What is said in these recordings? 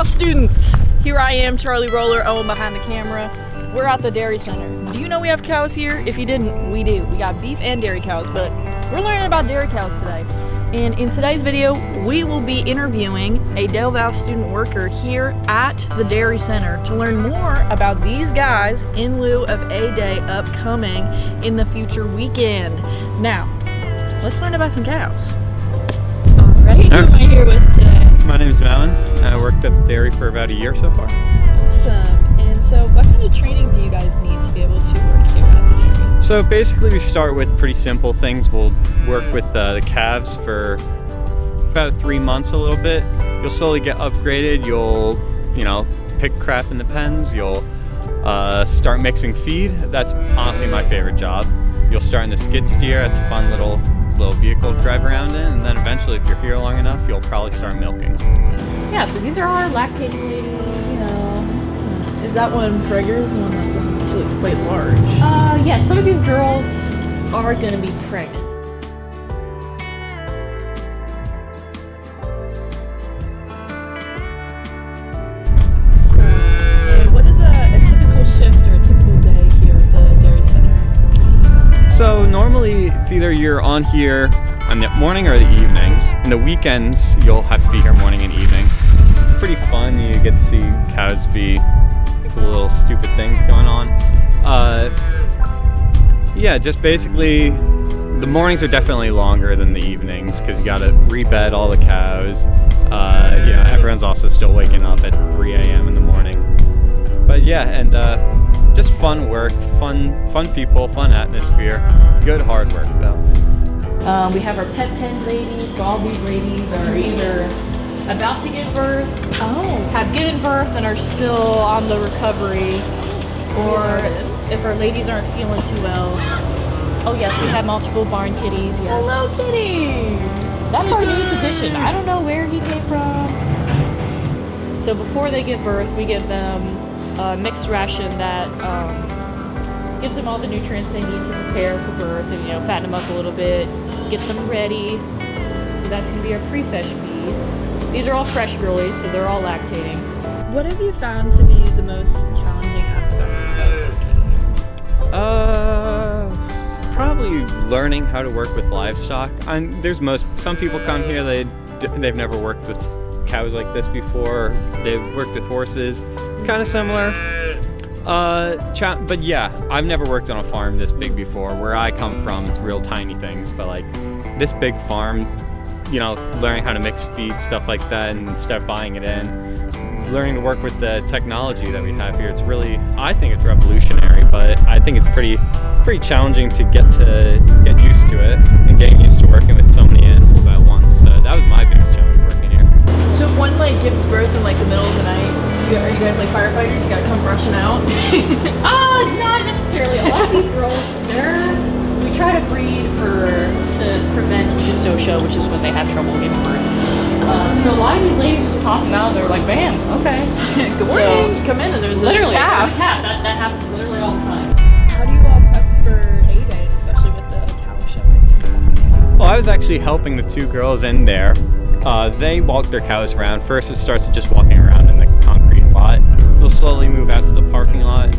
students! Here I am, Charlie Roller, Owen behind the camera. We're at the dairy center. Do you know we have cows here? If you didn't, we do. We got beef and dairy cows, but we're learning about dairy cows today. And in today's video, we will be interviewing a Del Val student worker here at the dairy center to learn more about these guys in lieu of a day upcoming in the future weekend. Now, let's learn about some cows. All right, who am I here with today? My name is Malin. I worked at the dairy for about a year so far. Awesome. And so what kind of training do you guys need to be able to work here at the dairy? So basically we start with pretty simple things. We'll work with the calves for about 3 months a little bit. You'll slowly get upgraded. You'll, pick crap in the pens. You'll start mixing feed. That's honestly my favorite job. You'll start in the skid steer. That's a fun little vehicle to drive around in, and then eventually, if you're here long enough, you'll probably start milking. Yeah, so these are our lactating ladies, Is that one Prager's? The one that's she looks quite large. Yeah, some of these girls are gonna be pregnant. So, what is a typical shift or a typical day here at the dairy center? So normally it's either you're on here on the morning or the evenings. In the weekends, you'll have to be here morning and evening. It's pretty fun. You get to see cows be cool little stupid things going on. Yeah, just basically the mornings are definitely longer than the evenings because you got to rebed all the cows. Everyone's also still waking up at 3 a.m. in the morning. But yeah, and just fun work, fun people, fun atmosphere, good hard work though. We have our pet pen ladies, so all these ladies are either about to give birth, have given birth and are still on the recovery, or if our ladies aren't feeling too well. Oh yes, we have multiple barn kitties, yes. Hello, kitty! That's our newest addition. I don't know where he came from. So before they give birth, we give them a mixed ration that gives them all the nutrients they need to prepare for birth and, fatten them up a little bit, get them ready. So that's gonna be our pre-fetch feed. These are all fresh girlies, so they're all lactating. What have you found to be the most challenging aspect of working here? Probably learning how to work with livestock. Some people come here, they've never worked with cows like this before. They've worked with horses, kind of similar. But yeah, I've never worked on a farm this big before. Where I come from, it's real tiny things, but like this big farm, learning how to mix feed, stuff like that, and start buying it in, learning to work with the technology that we have here. I think it's revolutionary, but I think it's pretty challenging to get used to it and getting used to working with so many animals at once. So that was my biggest challenge working here. So if one gives birth in the middle of the night, are you guys like firefighters? You gotta come rushing out? Not necessarily. A lot of these girls, we try to breed to prevent dystocia, which is when they have trouble giving birth. So a lot of these ladies just pop them out. They're like, bam, okay. Good morning. You come in and there's literally a calf. That happens literally all the time. How do you all prep for A-Day, especially with the cow showing? Well, I was actually helping the two girls in there. They walk their cows around. First, it starts with just walking around in the concrete lot. They'll slowly move out to the parking lot.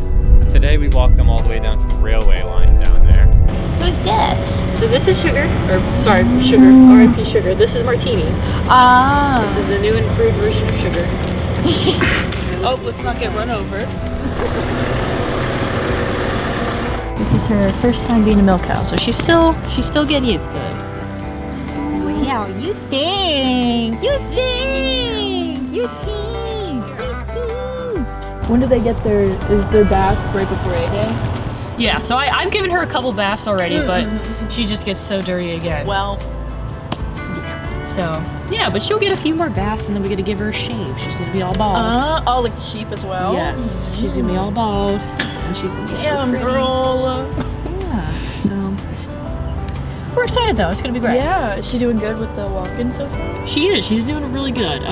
Today, we walked them all the way down to the railway line down there. Who's this? So this is Sugar, Sugar, R.I.P. Sugar. This is Martini. This is a new and improved version of Sugar. Let's not get run over. This is her first time being a milk cow, so she's still getting used to it. Wow, you stink! You stink! You stink! You stink! When do they get their baths right before A-Day? Yeah, so I've given her a couple baths already, but she just gets so dirty again. Well, but she'll get a few more baths, and then we got to give her a shave. She's gonna be all bald. like the sheep as well? Yes, she's gonna be all bald, and she's gonna be so pretty. Girl. Yeah, so we're excited though. It's gonna be great. Yeah, is she doing good with the walk-in so far? She is. She's doing really good.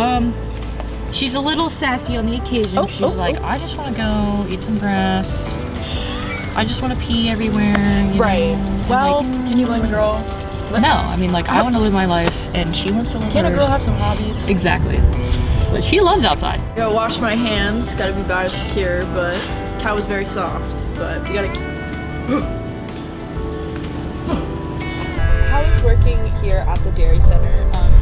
She's a little sassy on the occasion. She's like, I just want to go eat some grass. I just want to pee everywhere. Right. Well, can you blame a girl? No, I mean, I want to live my life, and she wants to live hers. Can't a girl have some hobbies? Exactly. But she loves outside. Gotta wash my hands, gotta be biosecure, but cow is very soft. But we gotta. How is working here at the Dairy Center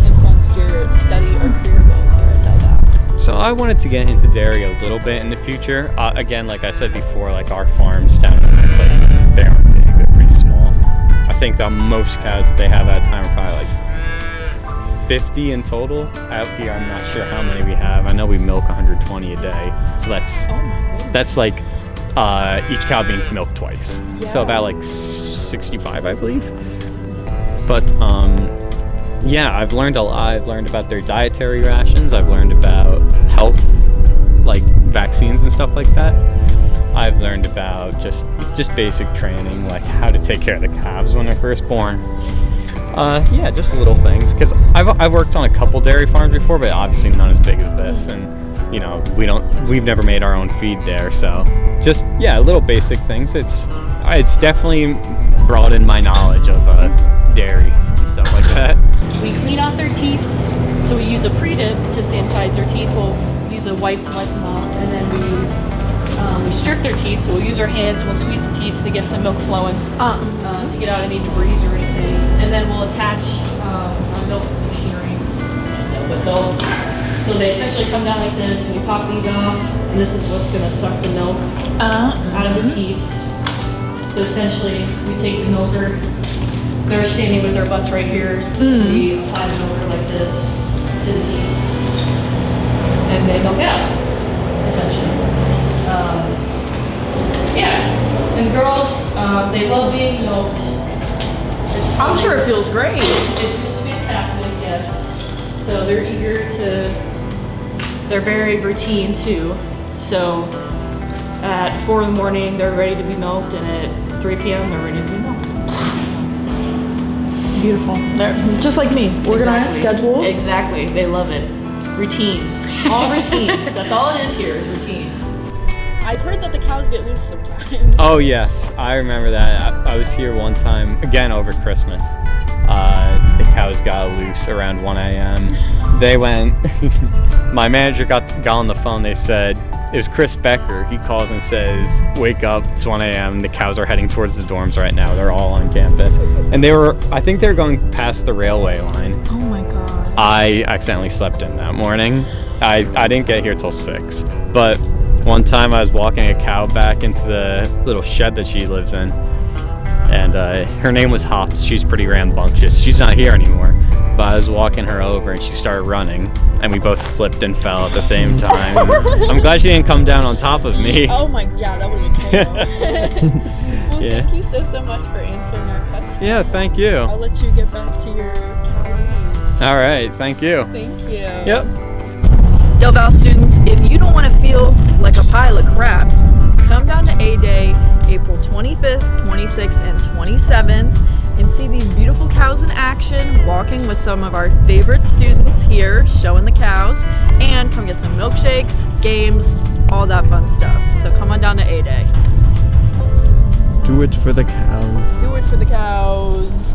influenced your study or career goals here at Del Val? So I wanted to get into dairy a little bit in the future. Again, like I said before, like our farms down in my place, they aren't big, they're pretty small. I think the most cows that they have at a time are probably like 50 in total. Out here, I'm not sure how many we have. I know we milk 120 a day, so Oh my goodness. that's like each cow being milked twice. Yeah. So about like 65, I believe. But yeah, I've learned a lot. I've learned about their dietary rations. I've learned about health, like vaccines and stuff like that. I've learned about just basic training, like how to take care of the calves when they're first born. Yeah, just little things. Because I've worked on a couple dairy farms before, but obviously none as big as this. And you know, we've never made our own feed there. So just little basic things. It's definitely broadened my knowledge of dairy and stuff like that. We clean out their teats, so we use a pre-dip to sanitize their teats. We'll use a wipe to wipe them out, and then we strip their teats, so we'll use our hands and we'll squeeze the teats to get some milk flowing, to get out any debris or anything. And then we'll attach our milk machinery. So they essentially come down like this, and we pop these off, and this is what's going to suck the milk out of the teats. So essentially, we take the milker. They're standing with their butts right here. We apply the milker like this to the teats, and they milk out, essentially. And girls, they love being milked. I'm sure it feels great. It feels fantastic, yes. So they're eager to, they're very routine too. So at 4 in the morning, they're ready to be milked, and at 3 p.m., they're ready to be milked. Beautiful. They're just like me. Organized, schedule. Exactly. They love it. Routines. All routines. That's all it is here, is routines. I've heard that the cows get loose sometimes. Oh yes, I remember that. I was here one time, again over Christmas. The cows got loose around 1 a.m. They went, my manager got on the phone, they said, it was Chris Becker. He calls and says, wake up, it's 1 a.m. The cows are heading towards the dorms right now. They're all on campus. And I think they were going past the railway line. Oh my god. I accidentally slept in that morning. I didn't get here till 6. But one time I was walking a cow back into the little shed that she lives in. And her name was Hops. She's pretty rambunctious. She's not here anymore. But I was walking her over and she started running. And we both slipped and fell at the same time. I'm glad she didn't come down on top of me. Oh my, yeah, that would have been terrible. Well, Yeah. thank you so much for answering our questions. Yeah, thank you. I'll let you get back to your calories. All right, thank you. Thank you. Yep. Del Val students, if you don't want to feel like a pile of crap, come down to A-Day, April 25th, 26th, and 27th, and see these beautiful cows in action, walking with some of our favorite students here, showing the cows, and come get some milkshakes, games, all that fun stuff. So come on down to A-Day. Do it for the cows. Do it for the cows.